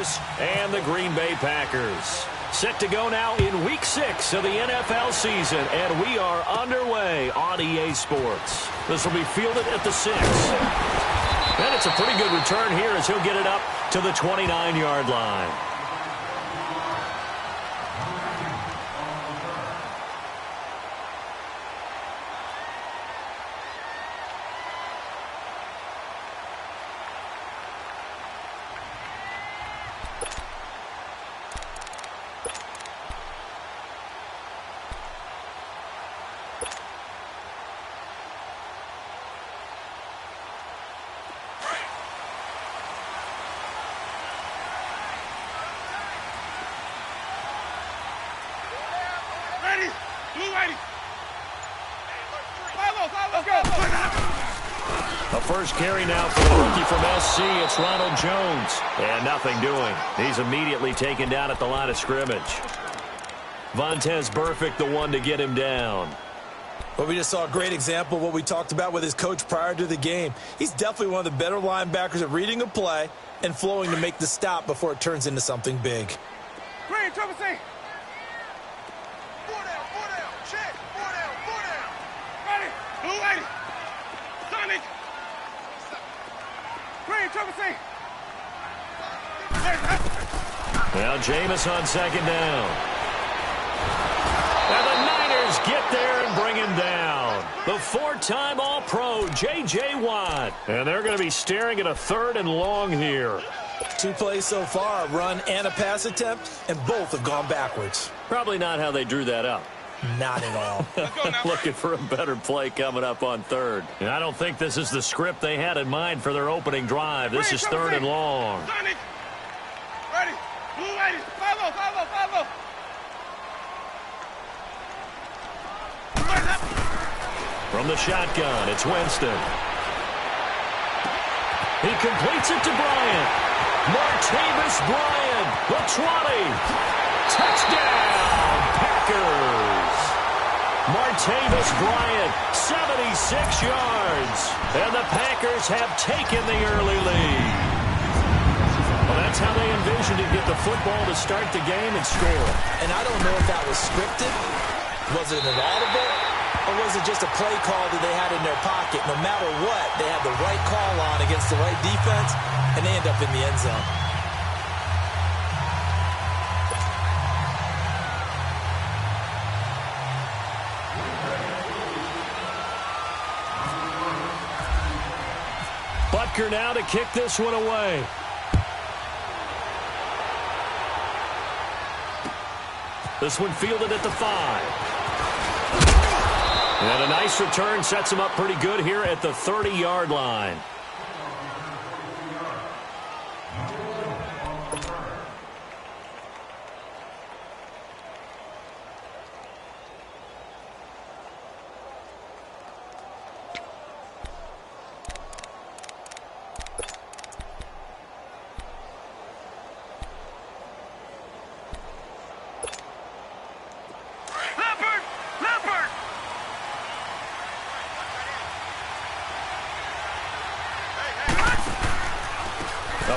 49ers and the Green Bay Packers. Set to go now in Week 6 of the NFL season, and we are underway on EA Sports. This will be fielded at the 6. And it's a pretty good return here as he'll get it up to the 29-yard line. A first carry now for the rookie from SC. It's Ronald Jones. And nothing doing. He's immediately taken down at the line of scrimmage. Vontaze Burfict, the one to get him down. Well, we just saw a great example of what we talked about with his coach prior to the game. He's definitely one of the better linebackers at reading a play and flowing to make the stop before it turns into something big. Green, triple C. 4 down, check, 4 down. Ready, blue 80. Sonic. Green, triple C. Now Jameis on second down. And the Niners get there and bring him down. The 4-time All-Pro, J.J. Watt. And they're going to be staring at a 3rd and long here. 2 plays so far, a run and a pass attempt, and both have gone backwards. Probably not how they drew that up. Not at all. Looking for a better play coming up on 3rd. And I don't think this is the script they had in mind for their opening drive. This is 3rd and long. Sonic. Ready, blue 80. 5-0. From the shotgun, it's Winston. He completes it to Bryant. Martavis Bryant, the 20. Touchdown, Packers. Martavis Bryant, 76 yards. And the Packers have taken the early lead. Well, that's how they envisioned to get the football to start the game and score. And I don't know if that was scripted. Was it an audible? Or was it just a play call that they had in their pocket? No matter what, they had the right call on against the right defense, and they end up in the end zone. Butker now to kick this one away. This one fielded at the 5. And a nice return sets him up pretty good here at the 30-yard line.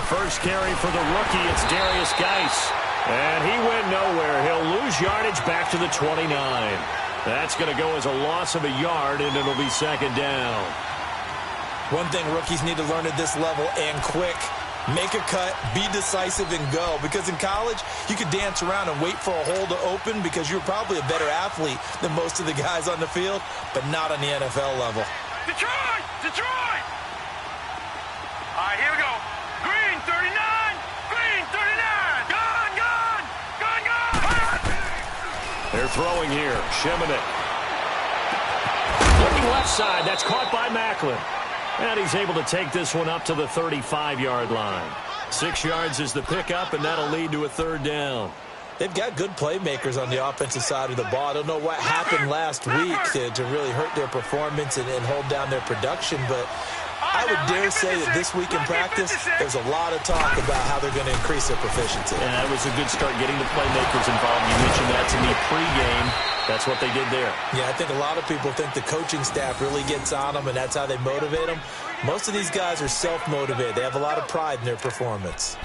First carry for the rookie, it's Darius Geis. And he went nowhere. He'll lose yardage back to the 29. That's going to go as a loss of a yard, and it'll be 2nd down. One thing rookies need to learn at this level, and quick, make a cut, be decisive, and go. Because in college, you could dance around and wait for a hole to open because you're probably a better athlete than most of the guys on the field, but not on the NFL level. Detroit! All right, here we go. Green 39! Green 39! Gone! They're throwing here. Shimonik. Looking left side. That's caught by Macklin. And he's able to take this one up to the 35-yard line. 6 yards is the pickup, and that'll lead to a 3rd down. They've got good playmakers on the offensive side of the ball. I don't know what happened last week to really hurt their performance and hold down their production, but I would dare say that this week in practice, there's a lot of talk about how they're going to increase their proficiency. And that was a good start getting the playmakers involved. You mentioned that to me pregame. That's what they did there. Yeah, I think a lot of people think the coaching staff really gets on them, and that's how they motivate them. Most of these guys are self-motivated. They have a lot of pride in their performance.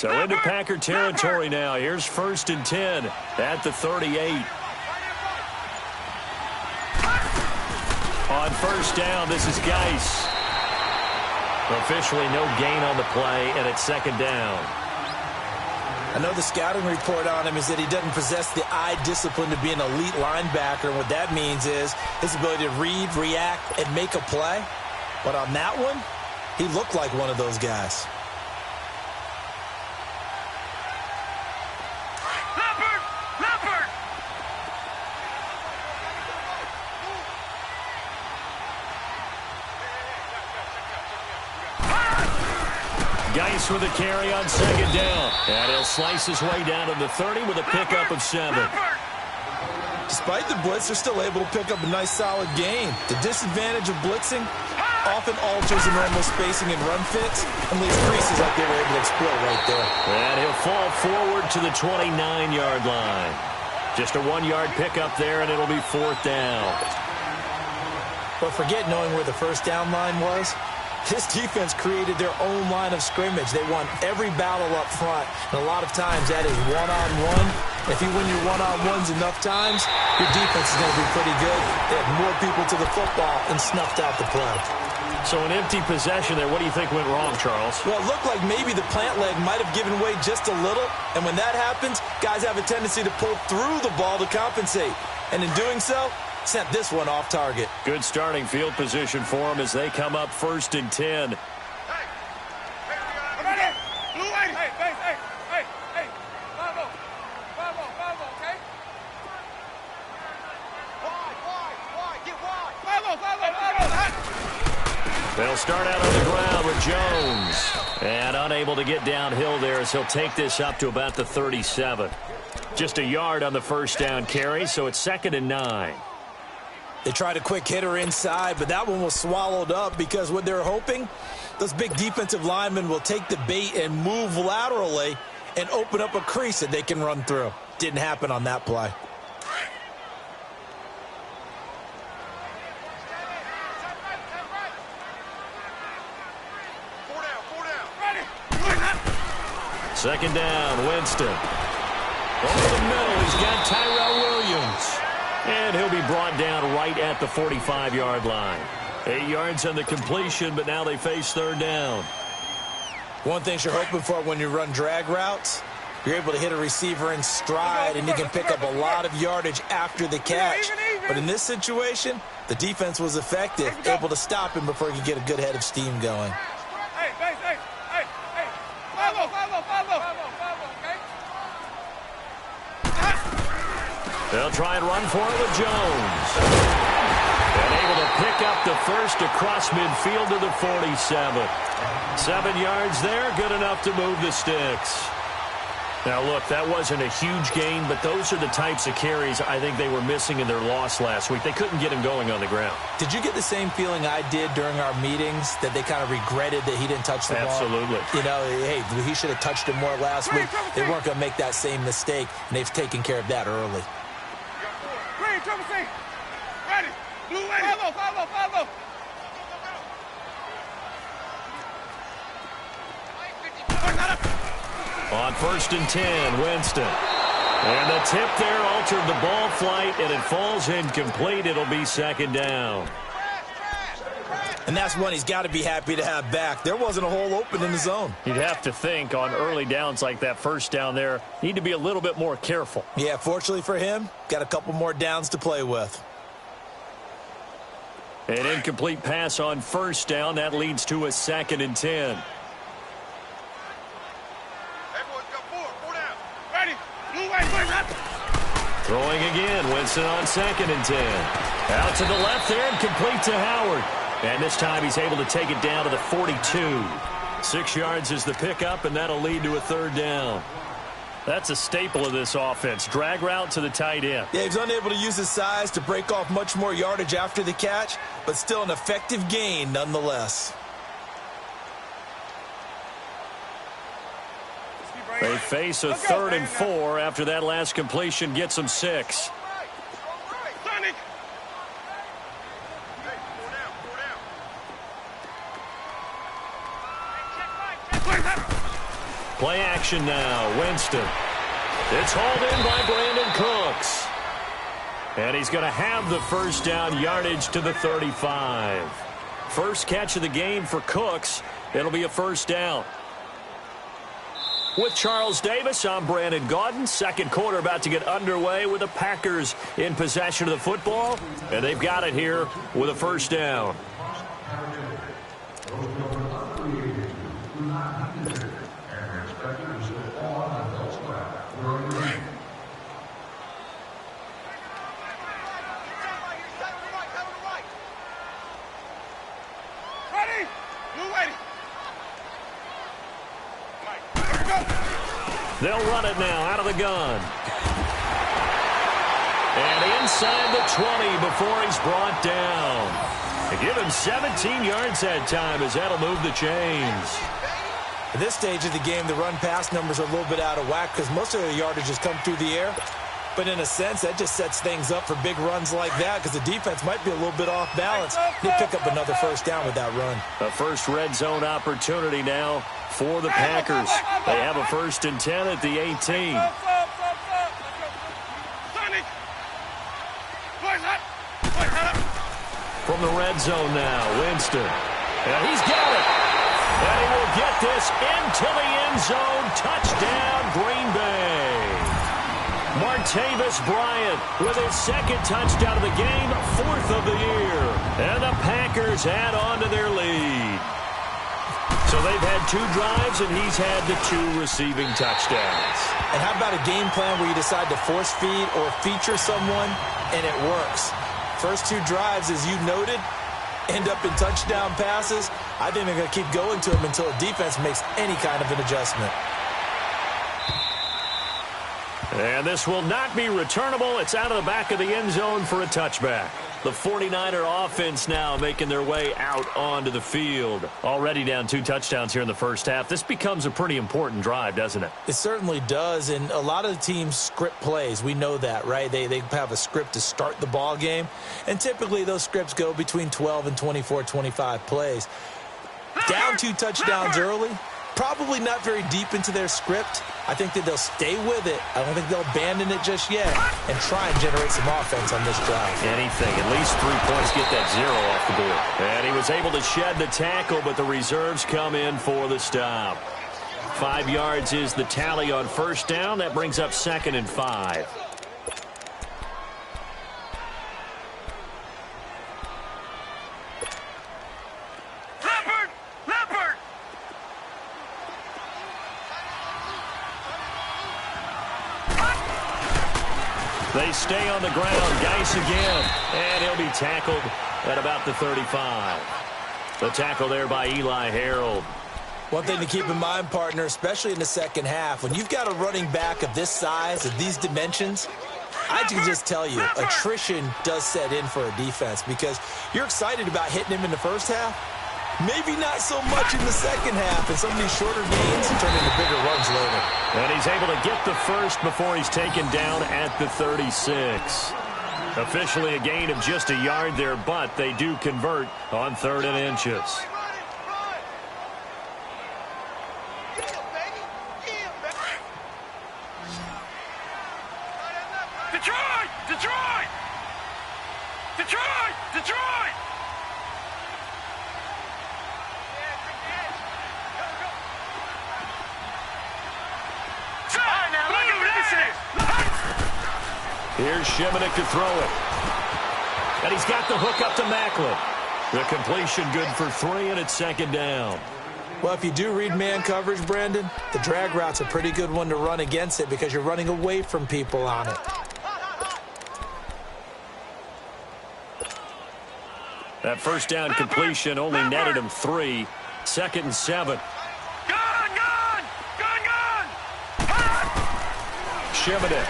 So into Packer territory now. Here's 1st and 10 at the 38. On 1st down, this is Geis. Officially no gain on the play, and it's 2nd down. I know the scouting report on him is that he doesn't possess the eye discipline to be an elite linebacker. And what that means is his ability to read, react, and make a play. But on that one, he looked like one of those guys. Geis with a carry on 2nd down. And he'll slice his way down to the 30 with a pickup of 7. Despite the blitz, they're still able to pick up a nice, solid gain. The disadvantage of blitzing often alters the normal spacing and run fits and leaves creases like they were able to exploit right there. And he'll fall forward to the 29-yard line. Just a 1-yard pickup there, and it'll be 4th down. But forget knowing where the 1st down line was. This defense created their own line of scrimmage. They won every battle up front, and a lot of times that is one-on-one. If you win your one-on-ones enough times, your defense is going to be pretty good. They had more people to the football and snuffed out the play. So an empty possession there. What do you think went wrong, Charles? Well, it looked like maybe the plant leg might have given way just a little, and when that happens, guys have a tendency to pull through the ball to compensate. And in doing so, sent this one off target. Good starting field position for them as they come up 1st and 10. They'll start out on the ground with Jones. And unable to get downhill there as he'll take this up to about the 37. Just a yard on the 1st down carry, so it's 2nd and 9. They tried a quick hitter inside, but that one was swallowed up because what they're hoping, those big defensive linemen will take the bait and move laterally and open up a crease that they can run through. Didn't happen on that play. Second down, Winston. Over the middle, he's got Tyrell Williams. And he'll be brought down right at the 45-yard line. 8 yards on the completion, but now they face 3rd down. One thing you're hoping for when you run drag routes, you're able to hit a receiver in stride, and you can pick up a lot of yardage after the catch. But in this situation, the defense was effective, able to stop him before he could get a good head of steam going. They'll try and run for it with Jones. And able to pick up the first across midfield to the 47. 7 yards there, good enough to move the sticks. Now, look, that wasn't a huge gain, but those are the types of carries I think they were missing in their loss last week. They couldn't get him going on the ground. Did you get the same feeling I did during our meetings, that they kind of regretted that he didn't touch the ball? Absolutely. You know, hey, he should have touched him more last week. They weren't going to make that same mistake, and they've taken care of that early. Ready. Blue ready. Follow. On 1st and 10, Winston. And the tip there altered the ball flight, and it falls incomplete. It'll be 2nd down. And that's one he's got to be happy to have back. There wasn't a hole open in the zone. You'd have to think on early downs like that 1st down there, need to be a little bit more careful. Yeah, fortunately for him, got a couple more downs to play with. An incomplete pass on 1st down. That leads to a 2nd and 10. Throwing again, Winston on 2nd and 10. Out to the left there and complete to Howard. And this time he's able to take it down to the 42. 6 yards is the pickup, and that'll lead to a 3rd down. That's a staple of this offense. Drag route to the tight end. Yeah, he's unable to use his size to break off much more yardage after the catch, but still an effective gain nonetheless. They face a 3rd and 4 after that last completion gets them 6. Play action now. Winston. It's hauled in by Brandon Cooks. And he's going to have the first down, yardage to the 35. First catch of the game for Cooks. It'll be a first down. With Charles Davis, I'm Brandon Gaudin. Second quarter about to get underway with the Packers in possession of the football. And they've got it here with a first down. They'll run it now out of the gun. And inside the 20 before he's brought down. They give him 17 yards that time as that'll move the chains. At this stage of the game, the run-pass numbers are a little bit out of whack because most of the yardage has come through the air. But in a sense, that just sets things up for big runs like that because the defense might be a little bit off balance. He'll pick up another first down with that run. A first red zone opportunity now for the Packers. They have a 1st and 10 at the 18. From the red zone now, Winston. And he's got it. And he will get this into the end zone. Touchdown, Green Bay. Martavis Bryant with his 2nd touchdown of the game, 4th of the year. And the Packers add on to their lead. So they've had 2 drives, and he's had the 2 receiving touchdowns. And how about a game plan where you decide to force feed or feature someone, and it works? First 2 drives, as you noted, end up in touchdown passes. I think they're going to keep going to them until the defense makes any kind of an adjustment. And this will not be returnable. It's out of the back of the end zone for a touchback. The 49er offense now making their way out onto the field. Already down 2 touchdowns here in the first half. This becomes a pretty important drive, doesn't it? It certainly does, and a lot of the teams script plays. We know that, right? They have a script to start the ball game, and typically those scripts go between 12 and 24, 25 plays. Down 2 touchdowns early, probably not very deep into their script. I think that they'll stay with it. I don't think they'll abandon it just yet and try and generate some offense on this drive. Anything. At least 3 points, get that 0 off the board. And he was able to shed the tackle, but the reserves come in for the stop. 5 yards is the tally on first down. That brings up 2nd and 5. They stay on the ground. Geis again. And he'll be tackled at about the 35. The tackle there by Eli Harold. One thing to keep in mind, partner, especially in the second half, when you've got a running back of this size, of these dimensions, I can just tell you, attrition does set in for a defense because you're excited about hitting him in the first half. Maybe not so much in the second half, and some of these shorter gains turn into bigger runs later. And he's able to get the first before he's taken down at the 36. Officially a gain of just a yard there, but they do convert on 3rd and inches. Detroit! Detroit! Detroit! Detroit! Here's Shimonik to throw it. And he's got the hook up to Macklin. The completion good for 3, and it's 2nd down. Well, if you do read man coverage, Brandon, the drag route's a pretty good one to run against it because you're running away from people on it. That first down completion only netted him 3. 2nd and 7. Gun! Gun! Gun! Gun! Shimonik.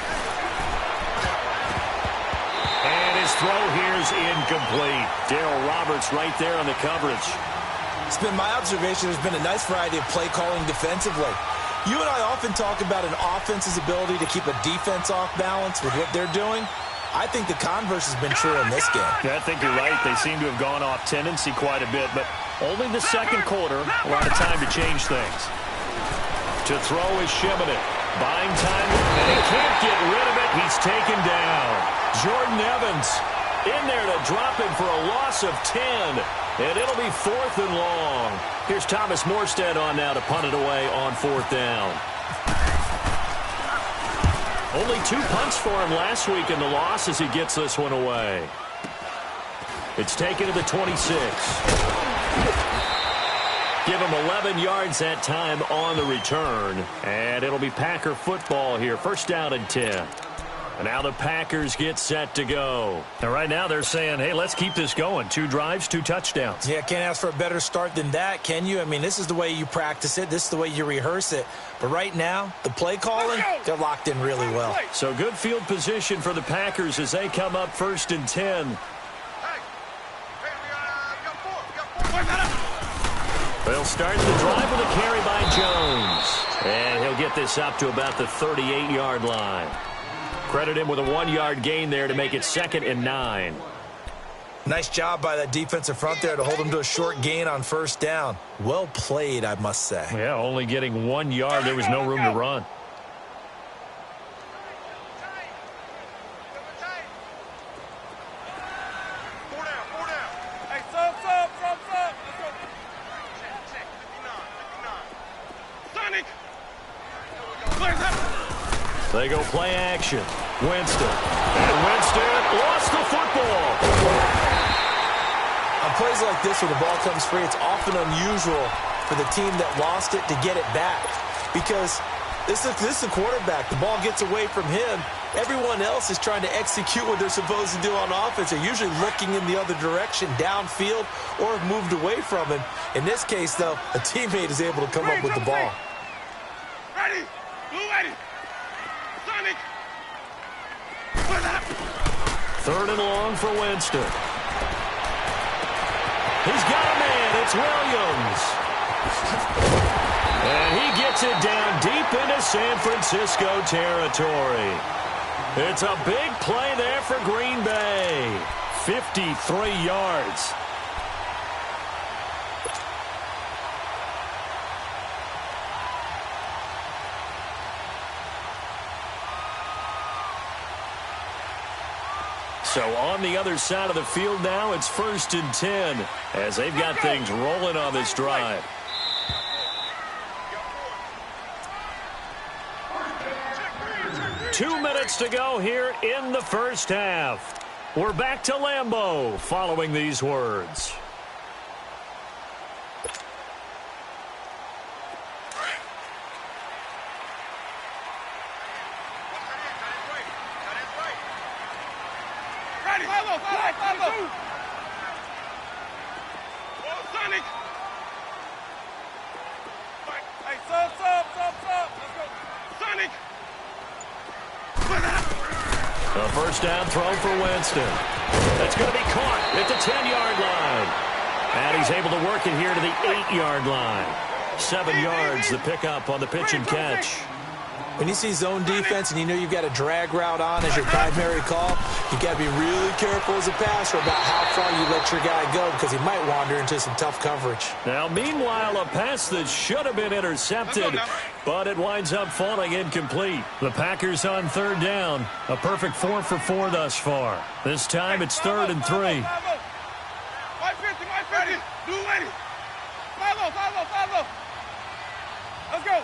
And his throw here's incomplete. Darryl Roberts right there on the coverage. It's been my observation there's been a nice variety of play calling defensively. You and I often talk about an offense's ability to keep a defense off balance with what they're doing. I think the converse has been true in this game. Yeah, I think you're right. They seem to have gone off tendency quite a bit, but only the second quarter, a lot of time to change things. To throw is Shimon. Buying time, and he can't get rid of it. He's taken down. Jordan Evans in there to drop him for a loss of 10. And it'll be 4th and long. Here's Thomas Morstead on now to punt it away on 4th down. Only 2 punts for him last week in the loss as he gets this one away. It's taken to the 26. Give him 11 yards that time on the return. And it'll be Packer football here. 1st down and 10. And now the Packers get set to go. And right now they're saying, hey, let's keep this going. 2 drives, 2 touchdowns. Yeah, can't ask for a better start than that, can you? I mean, this is the way you practice it. This is the way you rehearse it. But right now, the play calling, they're locked in really well. So good field position for the Packers as they come up 1st and 10. They'll start the drive with a carry by Jones. And he'll get this up to about the 38-yard line. Credit him with a 1-yard gain there to make it 2nd and 9. Nice job by that defensive front there to hold him to a short gain on 1st down. Well played, I must say. Yeah, only getting 1 yard. There was no room to run. They go play action. Winston. And Winston lost the football. On plays like this where the ball comes free, it's often unusual for the team that lost it to get it back. Because this is the quarterback. The ball gets away from him. Everyone else is trying to execute what they're supposed to do on offense. They're usually looking in the other direction, downfield, or have moved away from him. In this case, though, a teammate is able to come up with the ball. Ready? Blue ready. Sonic. 3rd and long for Winston. He's got a man. It's Williams. And he gets it down deep into San Francisco territory. It's a big play there for Green Bay. 53 yards. So on the other side of the field now, it's 1st and 10 as they've got things rolling on this drive. Two minutes to go here in the 1st half. We're back to Lambeau following these words. A 1st down throw for Winston. That's going to be caught at the 10-yard line. And he's able to work it here to the 8-yard line. 7 yards, the pickup on the pitch and catch. When you see zone defense and you know you've got a drag route on as your primary call, you've got to be really careful as a passer about how far you let your guy go because he might wander into some tough coverage. Now, meanwhile, a pass that should have been intercepted, but it winds up falling incomplete. The Packers on 3rd down. A perfect 4 for 4 thus far. This time it's 3rd and 3. 550, 550. Blue ready. Follow. Let's go.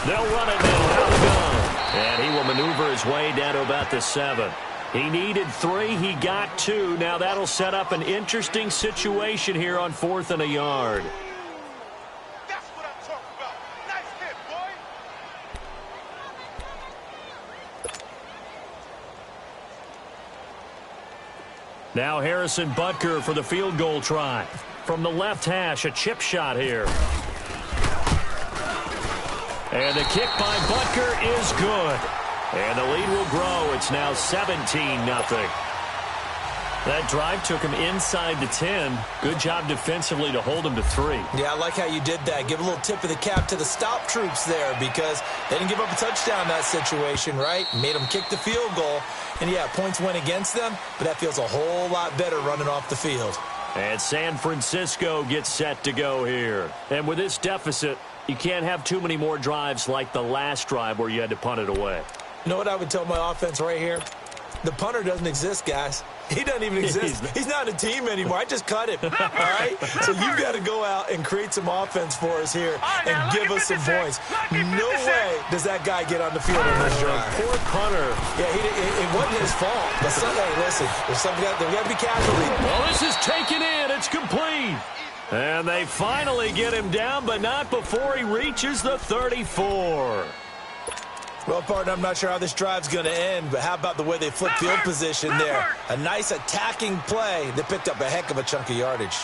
They'll run it now out of the gun. And he will maneuver his way down to about the 7. He needed 3. He got 2. Now that'll set up an interesting situation here on 4th and a yard. That's what I'm talking about. Nice hit, boy. Now Harrison Butker for the field goal try. From the left hash, a chip shot here. And the kick by Butker is good. And the lead will grow. It's now 17-0. That drive took him inside the 10. Good job defensively to hold him to 3. Yeah, I like how you did that. Give a little tip of the cap to the stop troops there because they didn't give up a touchdown in that situation, right? Made them kick the field goal. And, yeah, points went against them, but that feels a whole lot better running off the field. And San Francisco gets set to go here. And with this deficit, You can't have too many more drives like the last drive where you had to punt it away. You know what I would tell my offense right here? The punter doesn't exist, guys. He doesn't even exist. He's not a team anymore. I just cut him, all right? So you've got to go out and create some offense for us here and give us some points. No way does that guy get on the field on this drive. Poor punter. Yeah, it wasn't his fault. But hey, listen, there's got to be casualty. Well, this is taken in. It's complete. And they finally get him down, but not before he reaches the 34. Well, partner, I'm not sure how this drive's going to end, but how about the way they flip field position there? A nice attacking play. They picked up a heck of a chunk of yardage.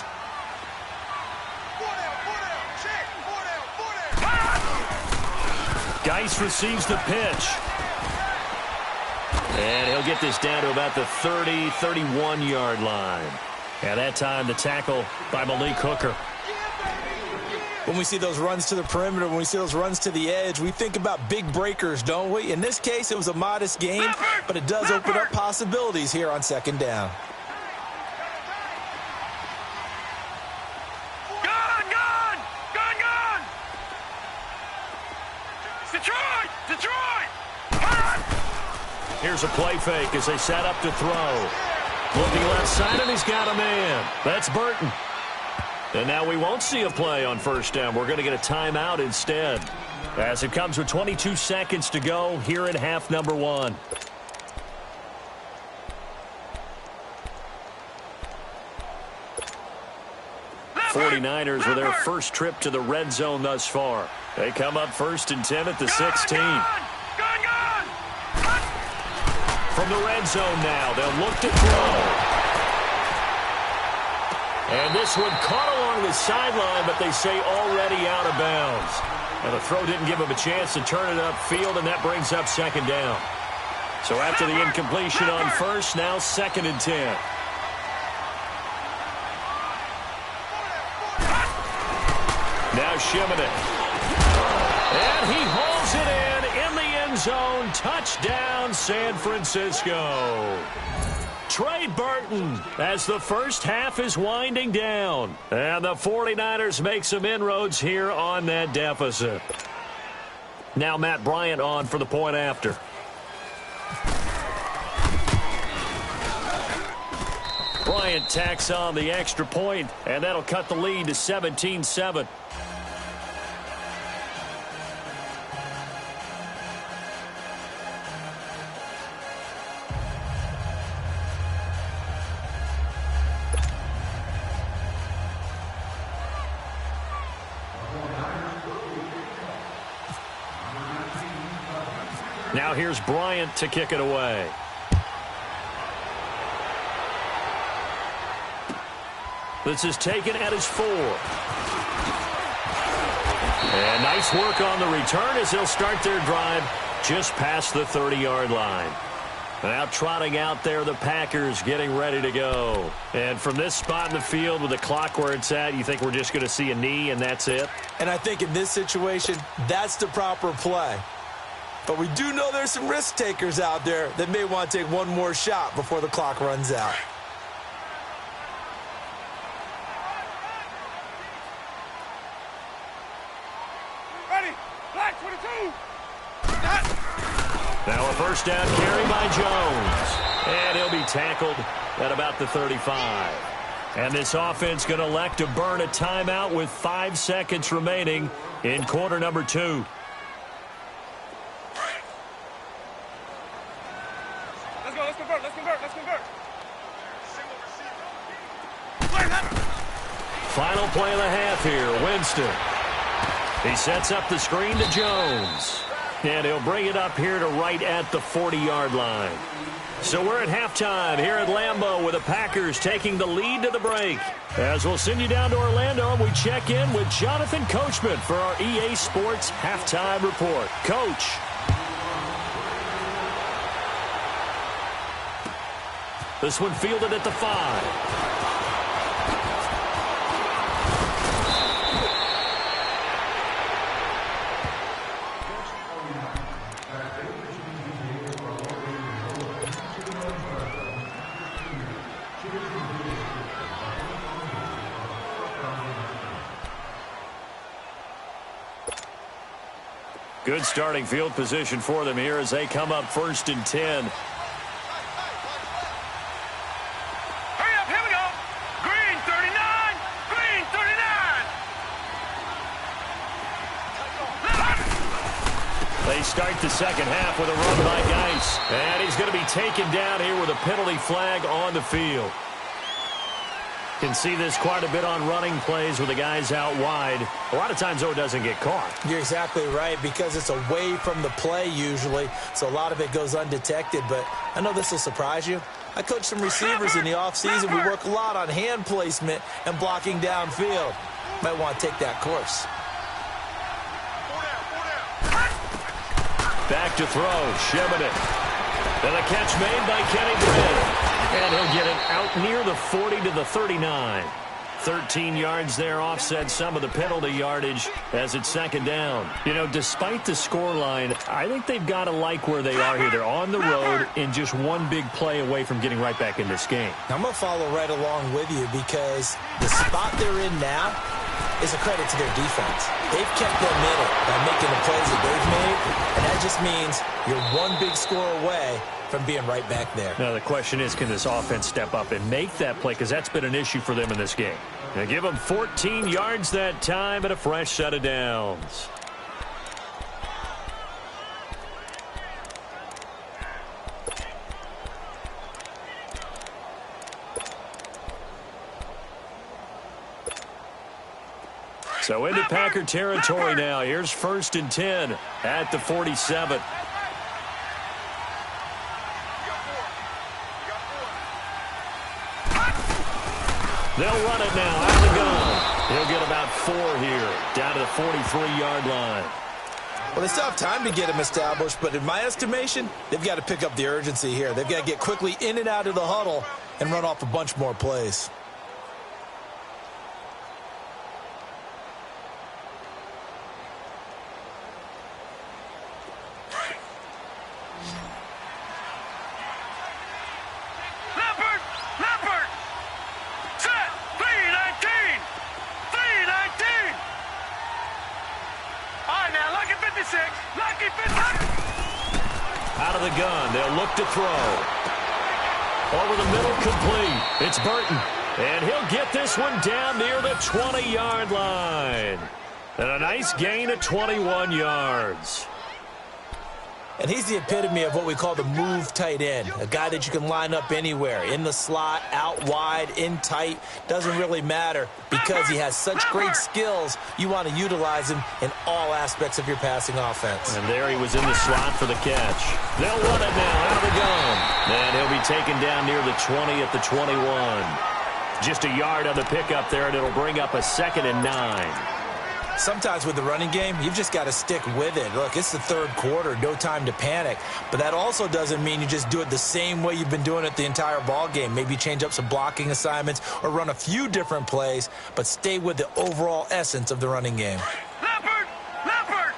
Geis receives the pitch. And he'll get this down to about the 30, 31-yard line. And that time, the tackle by Malik Hooker. When we see those runs to the perimeter, when we see those runs to the edge, we think about big breakers, don't we? In this case, it was a modest gain, but it does open up possibilities here on second down. Gone! Detroit! Here's a play fake as they set up to throw. Looking left side, and he's got a man. That's Burton. And now we won't see a play on first down. We're going to get a timeout instead. As it comes with 22 seconds to go here in half number one. '49ers with their first trip to the red zone thus far. They come up 1st and 10 at the 16. Gone! From the red zone now, they'll look to throw. And this one caught along the sideline, but they say already out of bounds. And the throw didn't give him a chance to turn it upfield, and that brings up second down. So after the incompletion on first, now 2nd and 10. Now Shimonet. And he hauls it in the end zone. Touchdown, San Francisco. Trey Burton as the first half is winding down. And the 49ers make some inroads here on that deficit. Now Matt Bryant on for the point after. Bryant tacks on the extra point, and that'll cut the lead to 17-7. Now here's Bryant to kick it away. This is taken at his 4. And nice work on the return as they'll start their drive just past the 30-yard line. Now trotting out there, the Packers getting ready to go. And from this spot in the field with the clock where it's at, you think we're just going to see a knee and that's it? And I think in this situation, that's the proper play. But we do know there's some risk takers out there that may want to take one more shot before the clock runs out. Ready? Black 22! Now a first down carry by Jones. And he'll be tackled at about the 35. And this offense going to elect to burn a timeout with 5 seconds remaining in quarter number 2. Let's convert. Final play of the half here, Winston. He sets up the screen to Jones. And he'll bring it up here to right at the 40-yard line. So we're at halftime here at Lambeau with the Packers taking the lead to the break. As we'll send you down to Orlando and we check in with Jonathan Coachman for our EA Sports Halftime Report. Coach. This one fielded at the 5. Good starting field position for them here as they come up 1st and 10. Hurry up, here we go. Green 39, green 39. They start the second half with a run by Geis. And he's going to be taken down here with a penalty flag on the field. Can see this quite a bit on running plays with the guys out wide. A lot of times, though, it doesn't get caught. You're exactly right, because it's away from the play usually, so a lot of it goes undetected. But I know this will surprise you. I coach some receivers in the offseason. We work a lot on hand placement and blocking downfield. Might want to take that course. Back to throw, Shimon. And a catch made by Kenny Grant. And he'll get it out near the 40 to the 39. 13 yards there, offset some of the penalty yardage as it's second down. You know, despite the scoreline, I think they've got to like where they are here. They're on the road and just one big play away from getting right back in this game. I'm going to follow right along with you, because the spot they're in now is a credit to their defense. They've kept them in it by making the plays that they've made, and that just means you're one big score away from being right back there. Now, the question is, can this offense step up and make that play? Because that's been an issue for them in this game. They give them 14 yards that time and a fresh set of downs. So into Packer territory now. Here's 1st and 10 at the 47. They'll run it now out of the gun. He'll get about 4 here, down to the 43-yard line. Well, they still have time to get him established, but in my estimation, they've got to pick up the urgency here. They've got to get quickly in and out of the huddle and run off a bunch more plays. Out of the gun, they'll look to throw. Over the middle, complete. It's Burton. And he'll get this one down near the 20-yard line. And a nice gain of 21 yards. And he's the epitome of what we call the move tight end, a guy that you can line up anywhere, in the slot, out wide, in tight, doesn't really matter, because he has such great skills. You want to utilize him in all aspects of your passing offense. And there he was in the slot for the catch. They'll run it now out of the gun. And he'll be taken down near the 20 at the 21. Just a yard on the pickup there, and it'll bring up a 2nd and 9. Sometimes with the running game, you've just got to stick with it. Look, it's the third quarter, no time to panic. But that also doesn't mean you just do it the same way you've been doing it the entire ball game. Maybe change up some blocking assignments or run a few different plays, but stay with the overall essence of the running game. Leopard! Leopard!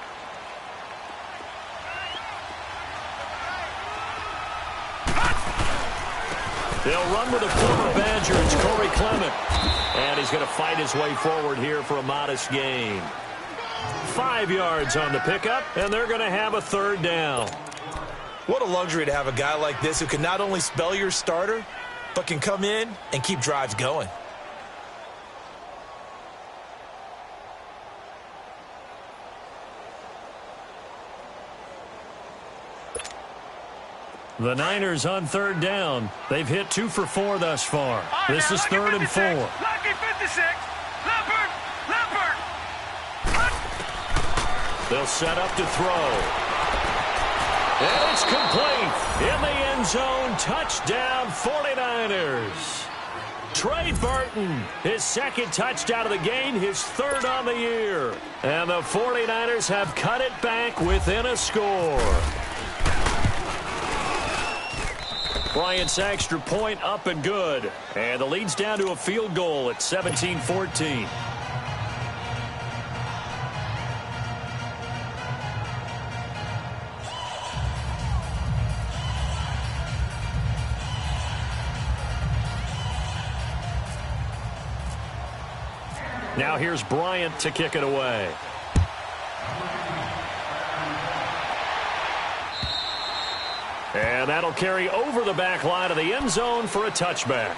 They'll run with a former Badger. It's Corey Clement. And he's going to fight his way forward here for a modest gain. 5 yards on the pickup, and they're going to have a 3rd down. What a luxury to have a guy like this who can not only spell your starter, but can come in and keep drives going. The Niners on 3rd down. They've hit 2 for 4 thus far. This is 3rd and 4. Lucky 56. Leopard! Leopard! They'll set up to throw. And it's complete. In the end zone. Touchdown 49ers. Trey Burton, his 2nd touchdown of the game, his 3rd on the year. And the 49ers have cut it back within a score. Bryant's extra point up and good. And the lead's down to a field goal at 17-14. Now here's Bryant to kick it away. And that'll carry over the back line of the end zone for a touchback.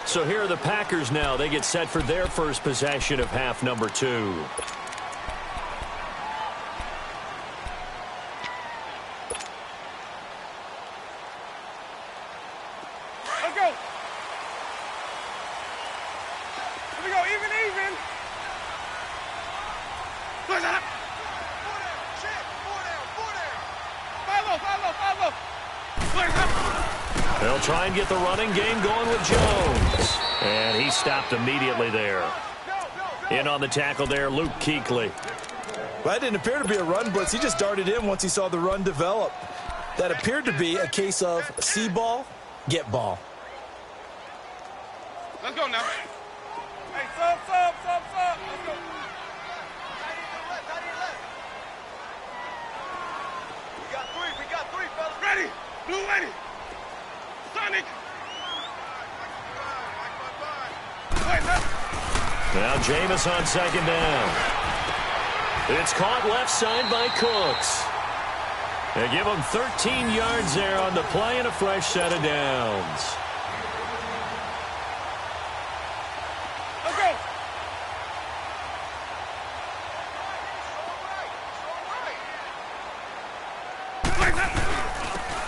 So here are the Packers now. They get set for their first possession of half number 2. Let's go. Here we go. Even. Push up. 5-0. Push up. They'll try and get the running game going with Jones. And he stopped immediately there. In on the tackle there, Luke Kuechly. Well, that didn't appear to be a run blitz. He just darted in once he saw the run develop. That appeared to be a case of see ball, get ball. Let's go now. Hey, sub. Let's go. We got three, fellas. Ready. Blue ready. Sonic. Now Jameis on second down. It's caught left side by Cooks. They give him 13 yards there on the play and a fresh set of downs. Let's go.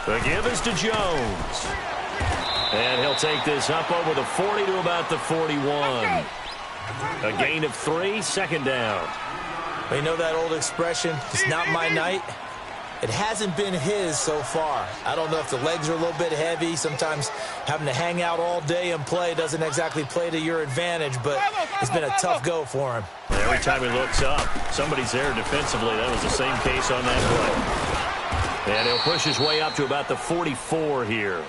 The give is to Jones. And he'll take this up over the 40 to about the 41. A gain of 3, second down. You know that old expression, it's not my night? It hasn't been his so far. I don't know if the legs are a little bit heavy. Sometimes having to hang out all day and play doesn't exactly play to your advantage, but it's been a tough go for him. Every time he looks up, somebody's there defensively. That was the same case on that play. And he'll push his way up to about the 44 here.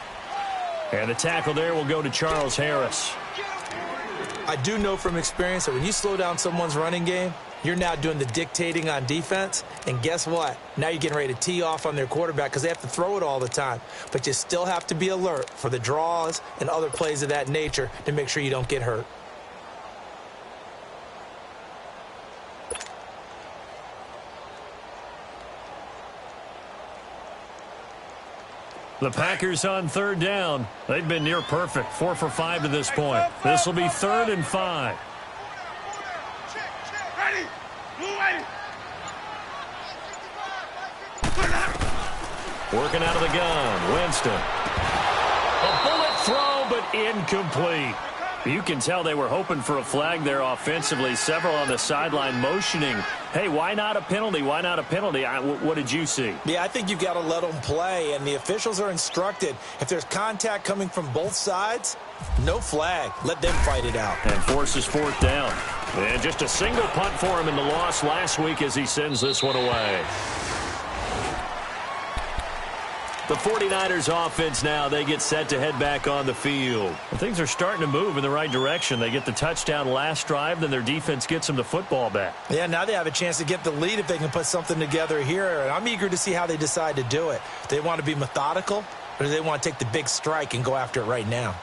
And the tackle there will go to Charles Harris. I do know from experience that when you slow down someone's running game, you're now doing the dictating on defense. And guess what? Now you're getting ready to tee off on their quarterback because they have to throw it all the time. But you still have to be alert for the draws and other plays of that nature to make sure you don't get hurt. The Packers on third down. They've been near perfect, 4 for 5 to this point. This will be 3rd and 5. Ready. Blue ready. Working out of the gun, Winston. A bullet throw, but incomplete. You can tell they were hoping for a flag there offensively. Several on the sideline motioning, hey, why not a penalty? Why not a penalty? What did you see? Yeah, I think you've got to let them play, and the officials are instructed. If there's contact coming from both sides, no flag. Let them fight it out. And forces 4th down. And just a single punt for him in the loss last week as he sends this one away. The 49ers offense now, they get set to head back on the field. And things are starting to move in the right direction. They get the touchdown last drive, then their defense gets them the football back. Yeah, now they have a chance to get the lead if they can put something together here. And I'm eager to see how they decide to do it. Do they want to be methodical, or do they want to take the big strike and go after it right now?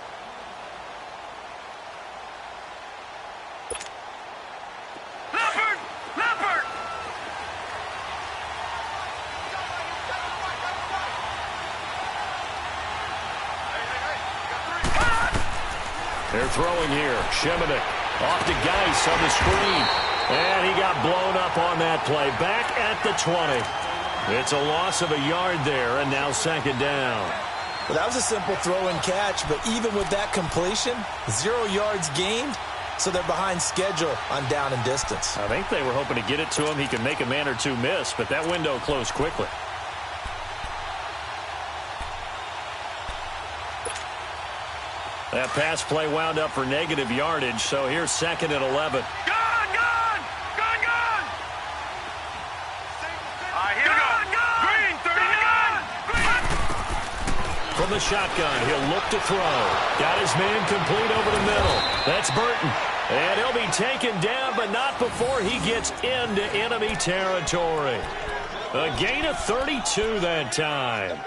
They're throwing here. Shimonik off to Geis on the screen. And he got blown up on that play. Back at the 20. It's a loss of a yard there, and now 2nd down. Well, that was a simple throw and catch, but even with that completion, 0 yards gained, so they're behind schedule on down and distance. I think they were hoping to get it to him. He could make a man or two miss, but that window closed quickly. That pass play wound up for negative yardage, so here's 2nd and 11. Gone! All right, here we go. Green, 39! From the shotgun, he'll look to throw. Got his man complete over the middle. That's Burton. And he'll be taken down, but not before he gets into enemy territory. A gain of 32 that time.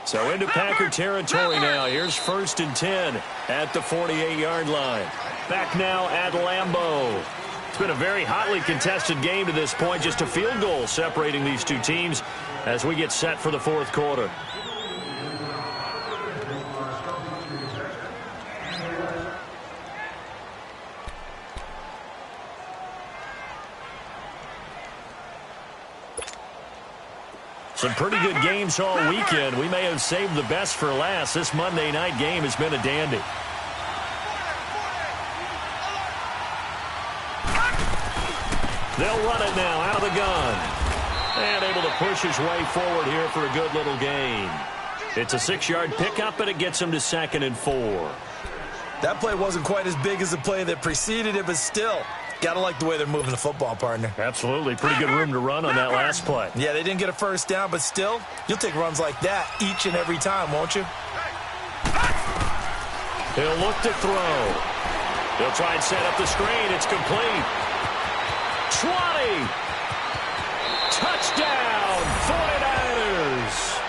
So into Packer territory now. Here's 1st and 10 at the 48-yard line. Back now at Lambeau. It's been a very hotly contested game to this point. Just a field goal separating these two teams as we get set for the fourth quarter. Some pretty good games all weekend. We may have saved the best for last. This Monday night game has been a dandy. They'll run it now out of the gun. And able to push his way forward here for a good little gain. It's a 6-yard pickup, and it gets him to 2nd and 4. That play wasn't quite as big as the play that preceded it, but still, gotta like the way they're moving the football, partner. Absolutely. Pretty good room to run on that last play. Yeah, they didn't get a first down, but still, you'll take runs like that each and every time, won't you? He'll look to throw. He'll try and set up the screen. It's complete. 20. Touchdown, 49ers.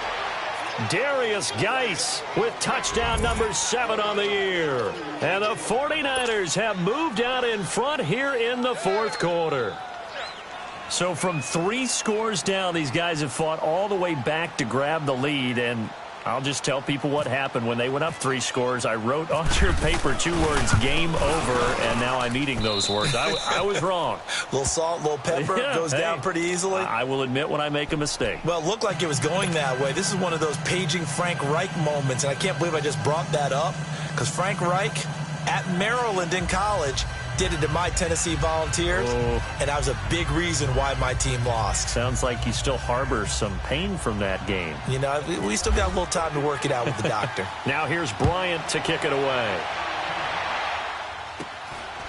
Darius Geis with touchdown number 7 on the year. And the 49ers have moved out in front here in the fourth quarter. So from 3 scores down, these guys have fought all the way back to grab the lead. And I'll just tell people what happened when they went up 3 scores. I wrote on your paper 2 words, game over, and now I'm eating those words. I was wrong. A little salt, a little pepper, Yeah, goes down pretty easily. I will admit when I make a mistake. Well, it looked like it was going that way. This is one of those paging Frank Reich moments, and I can't believe I just brought that up, because Frank Reich at Maryland in college did it to my Tennessee Volunteers, and that was a big reason why my team lost. Sounds like you still harbor some pain from that game. You know, we still got a little time to work it out with the doctor. Now here's Bryant to kick it away.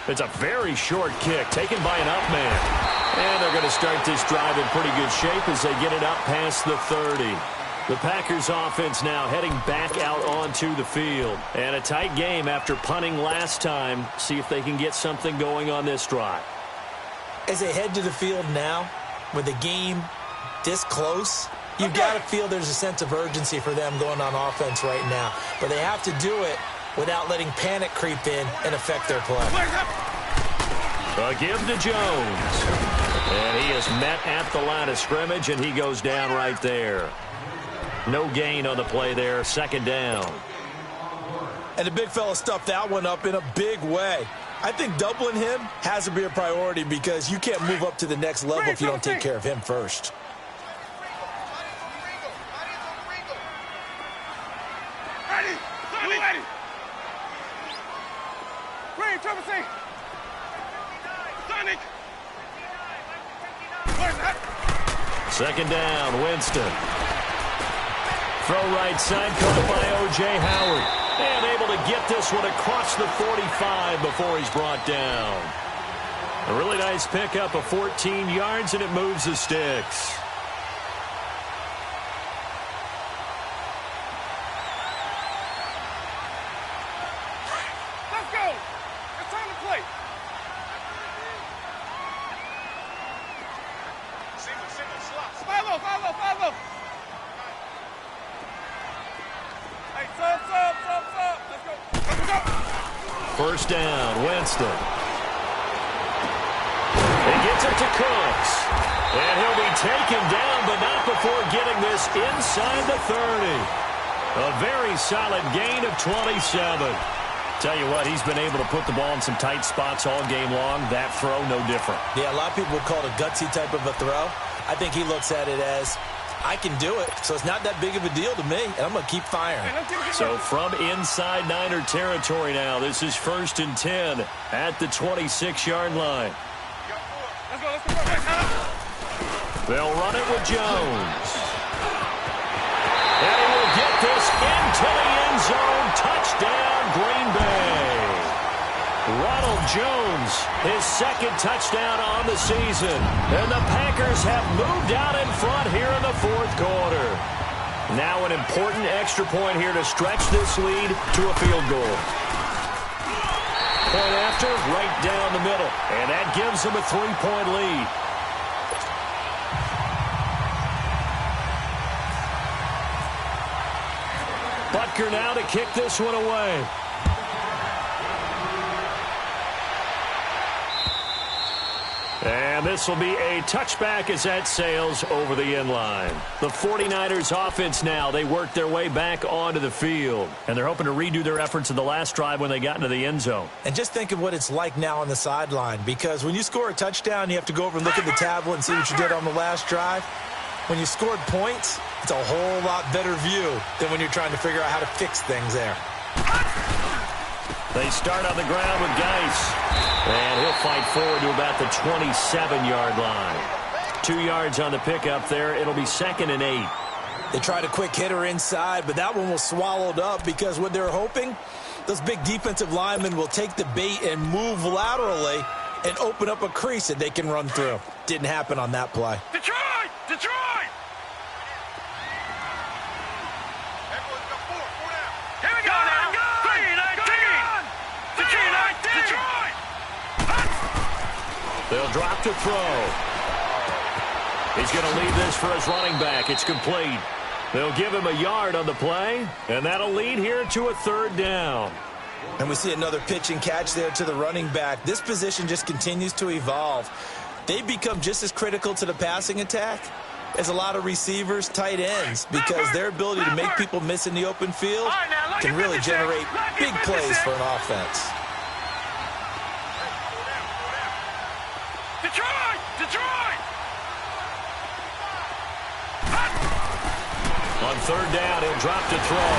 It's a very short kick taken by an up man. And they're going to start this drive in pretty good shape as they get it up past the 30. The Packers offense now heading back out onto the field. And a tight game after punting last time. See if they can get something going on this drive. As they head to the field now, with the game this close, you've got to feel there's a sense of urgency for them going on offense right now. But they have to do it without letting panic creep in and affect their play. A give to Jones. And he is met at the line of scrimmage, and he goes down right there. No gain on the play there, 2nd down. And the big fella stuffed that one up in a big way. I think doubling him has to be a priority because you can't move up to the next level if you don't take care of him first. Ready! Ready! Green, triple C! Sonic! Where's that? 2nd down, Winston. Throw right side, caught by O.J. Howard. And able to get this one across the 45 before he's brought down. A really nice pickup of 14 yards, and it moves the sticks. Let's go! It's time to play! Single, slot. Follow! Hey, sub! Let's go! 1st down, Winston. He gets it to Cooks. And he'll be taken down, but not before getting this inside the 30. A very solid gain of 27. Tell you what, he's been able to put the ball in some tight spots all game long. That throw, no different. Yeah, a lot of people would call it a gutsy type of a throw. I think he looks at it as, I can do it, so it's not that big of a deal to me, and I'm going to keep firing. So from inside Niner territory now, this is 1st and 10 at the 26-yard line. Let's go. They'll run it with Jones. And he will get this into the end zone. Touchdown, Green Bay. Ronald Jones, his 2nd touchdown on the season. And the Packers have moved out in front here in the fourth quarter. Now an important extra point here to stretch this lead to a field goal. Point after, right down the middle. And that gives them a 3-point lead. Butker now to kick this one away. And this will be a touchback as that sails over the end line. The 49ers offense now, they work their way back onto the field. And they're hoping to redo their efforts in the last drive when they got into the end zone. And just think of what it's like now on the sideline, because when you score a touchdown, you have to go over and look at the tablet and see what you did on the last drive. When you scored points, it's a whole lot better view than when you're trying to figure out how to fix things there. They start on the ground with Geis. And he'll fight forward to about the 27-yard line. 2 yards on the pickup there. It'll be 2nd and 8. They tried a quick hitter inside, but that one was swallowed up because what they're hoping, those big defensive linemen will take the bait and move laterally and open up a crease that they can run through. Didn't happen on that play. Detroit! Detroit! Here we go now. Detroit! They'll drop to throw. He's going to leave this for his running back. It's complete. They'll give him a yard on the play, and that'll lead here to a 3rd down. And we see another pitch and catch there to the running back. This position just continues to evolve. They become just as critical to the passing attack as a lot of receivers, tight ends, because their ability to make people miss in the open field can really generate big plays for an offense. Detroit! Detroit! On 3rd down, he'll drop to throw.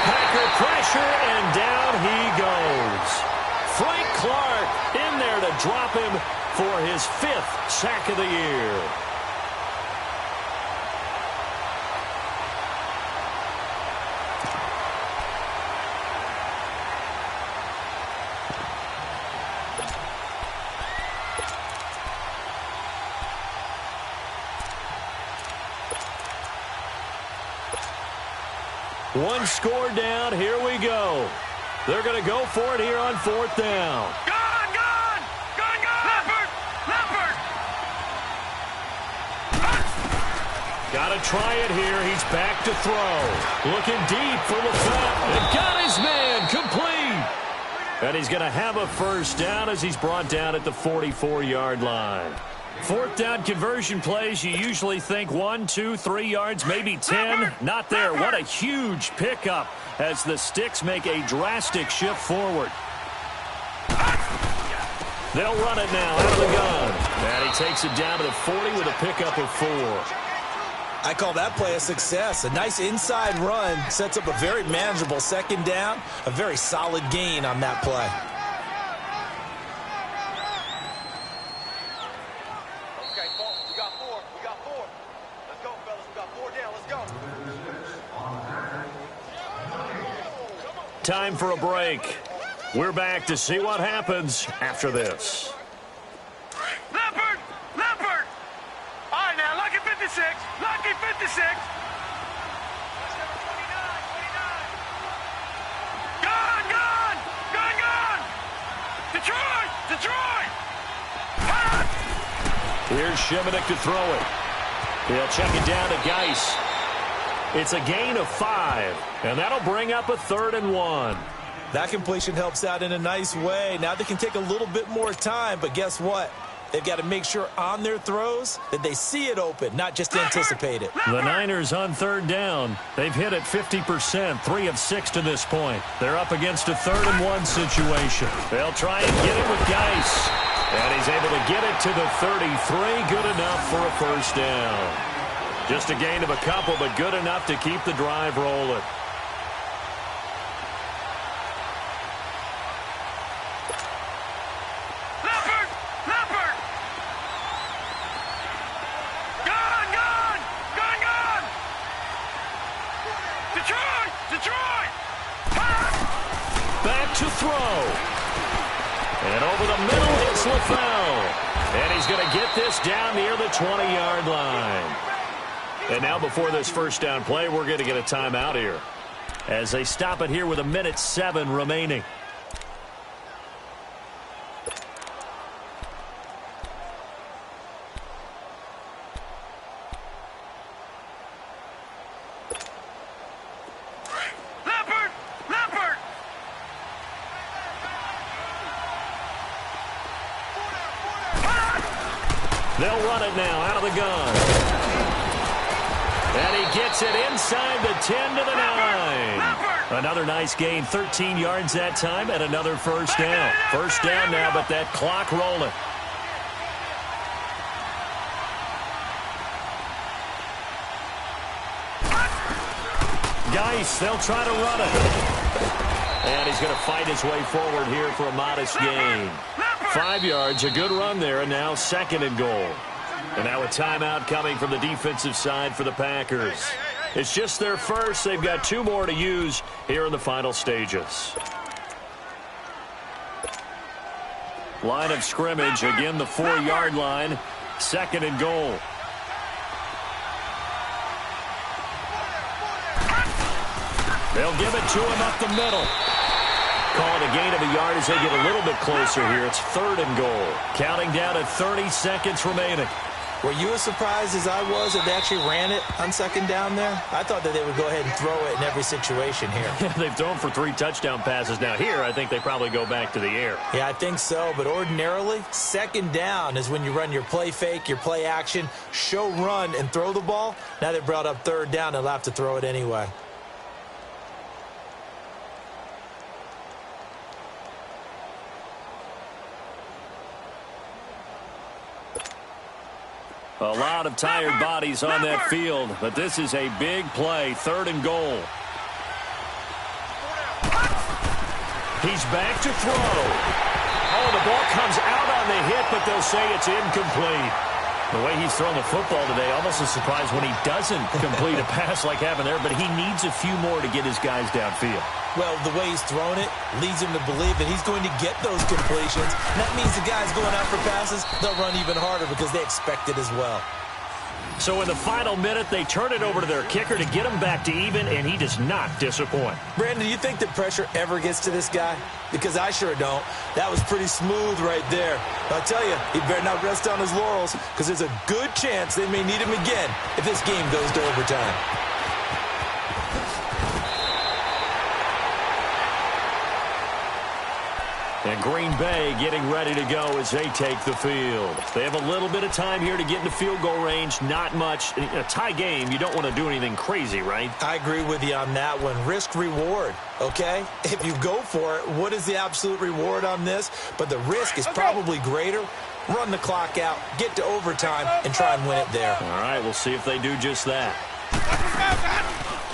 Packer pressure, and down he goes. Frank Clark in there to drop him for his 5th sack of the year. One score down. Here we go. They're going to go for it here on 4th down. Gone! Gone! Gone! Gone! Leopard! Leopard! Got to try it here. He's back to throw. Looking deep for LaFleur. And got his man complete. And he's going to have a 1st down as he's brought down at the 44-yard line. 4th down conversion plays, you usually think 1, 2, 3 yards, maybe 10. Not there. What a huge pickup as the Sticks make a drastic shift forward. They'll run it now out of the gun. And he takes it down to the 40 with a pickup of 4. I call that play a success. A nice inside run sets up a very manageable 2nd down. A very solid gain on that play. Time for a break. We're back to see what happens after this. Leopard! Leopard! All right, now, lucky 56. Lucky 56. Gone! Gone! Gone! Gone! Detroit! Detroit! Here's Shimonik to throw it. He'll check it down to Geis. It's a gain of 5, and that'll bring up a 3rd and 1. That completion helps out in a nice way. Now they can take a little bit more time, but guess what? They've got to make sure on their throws that they see it open, not just anticipate it. The Niners on 3rd down. They've hit it 50%, 3 of 6 to this point. They're up against a 3rd and 1 situation. They'll try and get it with Geis. And he's able to get it to the 33. Good enough for a 1st down. Just a gain of a couple, but good enough to keep the drive rolling. Leopard! Leopard! Gone! Gone! Gone! Gone! Detroit! Detroit! Back to throw. And over the middle, it's LaFleur. And he's going to get this down near the 20-yard line. And now before this 1st down play, we're going to get a timeout here as they stop it here with 1:07 remaining. Leopard! They'll run it now out of the gun. And he gets it inside the 10 to the 9. Another nice gain, 13 yards that time, and another first down. First down now, but that clock rolling. Geis, they'll try to run it. And he's going to fight his way forward here for a modest gain. 5 yards, a good run there, and now second and goal. And now a timeout coming from the defensive side for the Packers. It's just their first. They've got 2 more to use here in the final stages. Line of scrimmage, again the 4-yard line. Second and goal. They'll give it to him up the middle. Call it a gain of a yard as they get a little bit closer here. It's third and goal. Counting down at 30 seconds remaining. Were you as surprised as I was that they actually ran it on second down there? I thought that they would go ahead and throw it in every situation here. They've thrown for 3 touchdown passes. Now here, I think they probably go back to the air. Yeah, I think so. But ordinarily, second down is when you run your play fake, your play action, show run, and throw the ball. Now they brought up third down. They'll have to throw it anyway. A lot of tired bodies on that field, but this is a big play, third and goal. He's back to throw. Oh, the ball comes out on the hit, but they'll say it's incomplete. The way he's thrown the football today, almost a surprise when he doesn't complete a pass like happened there, but he needs a few more to get his guys downfield. Well, the way he's thrown it leads him to believe that he's going to get those completions. And that means the guys going out for passes, they'll run even harder because they expect it as well. So in the final minute, they turn it over to their kicker to get him back to even, and he does not disappoint. Brandon, do you think that pressure ever gets to this guy? Because I sure don't. That was pretty smooth right there. I'll tell you, he better not rest on his laurels because there's a good chance they may need him again if this game goes to overtime. And Green Bay getting ready to go as they take the field. They have a little bit of time here to get into field goal range. Not much. In a tie game, you don't want to do anything crazy, right? I agree with you on that one. Risk-reward, okay? If you go for it, what is the absolute reward on this? But the risk is probably greater. Run the clock out, get to overtime, and try and win it there. All right, we'll see if they do just that.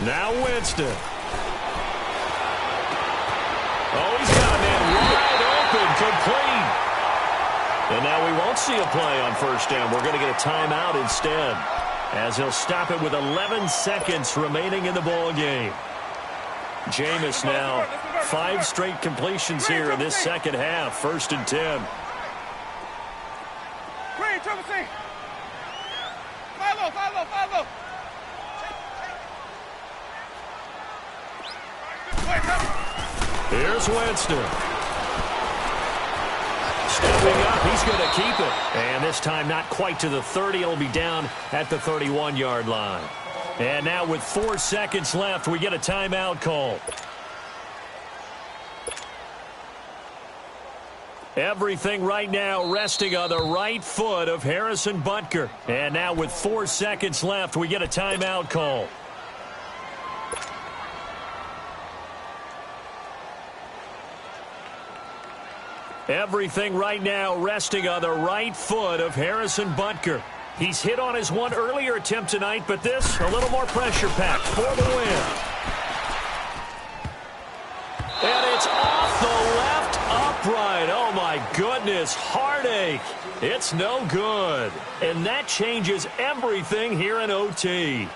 Now Winston. Oh, he's got a man wide open, complete. And now we won't see a play on first down. We're going to get a timeout instead, as he'll stop it with 11 seconds remaining in the ball game. Jameis now 5 straight completions here in this second half. First and 10. Here's Winston. Stepping up, he's going to keep it. And this time not quite to the 30. It'll be down at the 31-yard line. And now with 4 seconds left, we get a timeout call. Everything right now resting on the right foot of Harrison Butker. And now with 4 seconds left, we get a timeout call. Everything right now resting on the right foot of Harrison Butker. He's hit on his one earlier attempt tonight, but this, a little more pressure-packed for the win. And it's off the left upright. Oh, my goodness, heartache. It's no good. And that changes everything here in OT.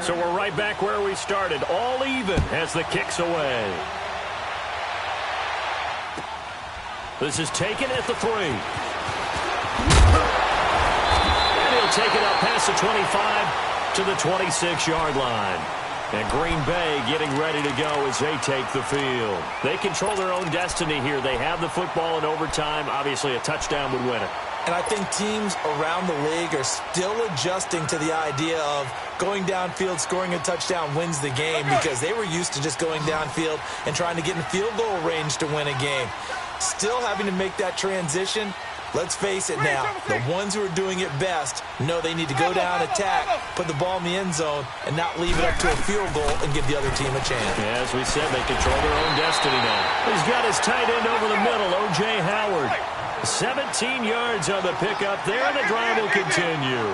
So we're right back where we started, all even as the kick's away. This is taken at the 3. And he'll take it up past the 25 to the 26-yard line. And Green Bay getting ready to go as they take the field. They control their own destiny here. They have the football in overtime. Obviously, a touchdown would win it. And I think teams around the league are still adjusting to the idea of going downfield, scoring a touchdown wins the game, because they were used to just going downfield and trying to get in field goal range to win a game. Still having to make that transition. Let's face it now, the ones who are doing it best know they need to go down, attack, put the ball in the end zone, and not leave it up to a field goal and give the other team a chance. Yeah, as we said, they control their own destiny now. He's got his tight end over the middle, O.J. Howard. 17 yards on the pickup there, and the drive will continue.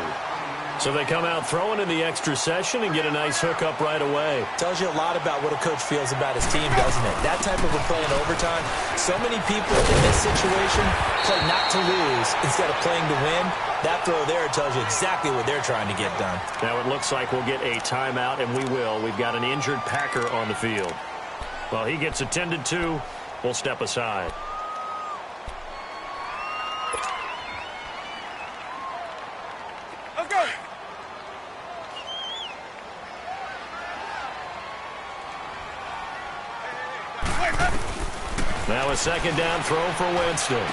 So they come out throwing in the extra session and get a nice hookup right away. Tells you a lot about what a coach feels about his team, doesn't it? That type of a play in overtime. So many people in this situation play not to lose instead of playing to win. That throw there tells you exactly what they're trying to get done. Now it looks like we'll get a timeout, and we will. We've got an injured Packer on the field. Well, he gets attended to. We'll step aside. Now a second down throw for Winston.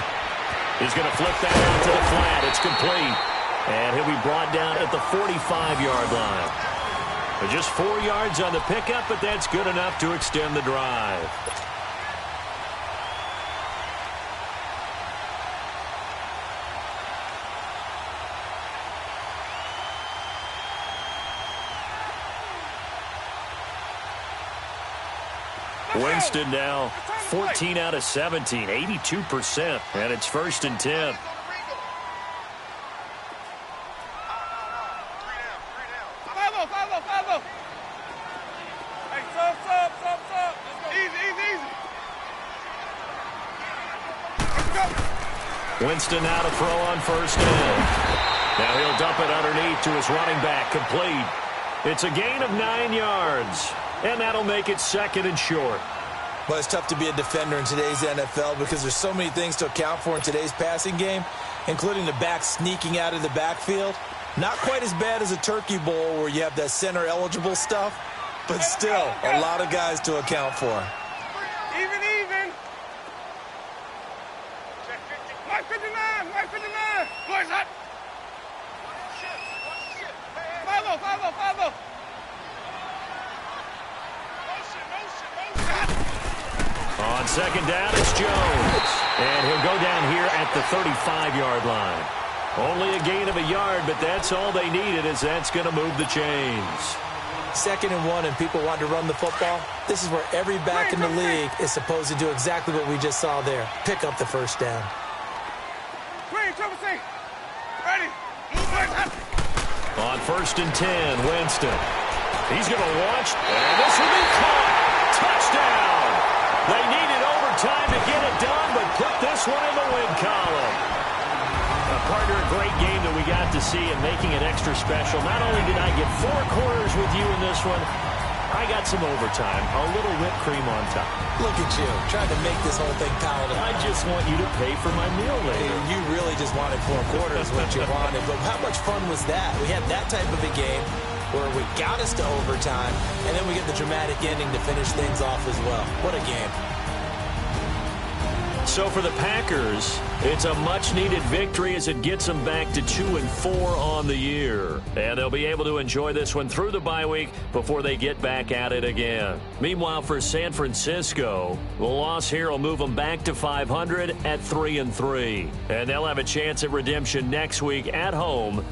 He's going to flip that out to the flat. It's complete. And he'll be brought down at the 45-yard line. But just 4 yards on the pickup, but that's good enough to extend the drive. Winston now 14 out of 17, 82%, and it's 1st and 10. Winston now to throw on 1st down. Now he'll dump it underneath to his running back, complete. It's a gain of 9 yards, and that'll make it 2nd and short. Well, it's tough to be a defender in today's NFL because there's so many things to account for in today's passing game, including the back sneaking out of the backfield. Not quite as bad as a turkey bowl where you have that center-eligible stuff, but still a lot of guys to account for. Even. White 59. Boys hot. Follow. On 2nd down, it's Jones. And he'll go down here at the 35-yard line. Only a gain of a yard, but that's all they needed, as that's going to move the chains. 2nd and 1, and people want to run the football. This is where every back in the league is supposed to do exactly what we just saw there. Pick up the 1st down. Ready. On 1st and 10, Winston. He's going to launch, and this will be caught. Touchdown. They needed overtime to get it done, but put this one in the win column. Partner, a great game that we got to see, and making it extra special. Not only did I get 4 quarters with you in this one, I got some overtime, a little whipped cream on top. Look at you, trying to make this whole thing palatable. I just want you to pay for my meal later. You really just wanted 4 quarters, what you wanted. But how much fun was that? We had that type of a game where we got us to overtime, and then we get the dramatic ending to finish things off as well. What a game. So for the Packers, it's a much-needed victory as it gets them back to 2-4 on the year. And they'll be able to enjoy this one through the bye week before they get back at it again. Meanwhile, for San Francisco, the loss here will move them back to 500 at 3-3. And they'll have a chance at redemption next week at home